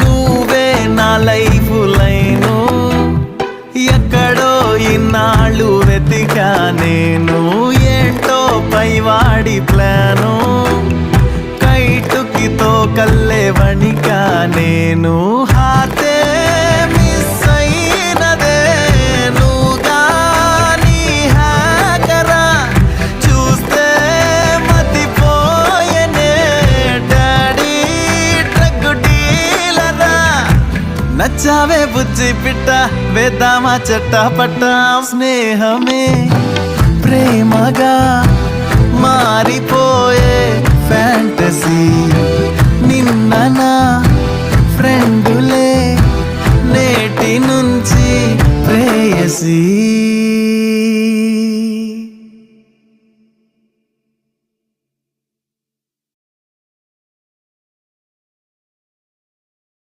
నువ్వే నా life line, ఎక్కడో ఇన్నాళ్ళు వెతికా నేను, ఏంటో పైవాడి ప్లాను, కైటుకి తో కల్లే వణికా నేను, హాతే మిస్ అయినదే నువ్వుగా నీ హ్యాకరా, చూస్తే మతిపోయనే డాడీ డ్రగ్ డీలరా, నచ్చావే బుజ్జి పిట్ట వేద్దామా చట్టపట్ట, స్నేహమే ప్రేమగా మారిపోయే ఫ్యాంటసీ, నిన్న నా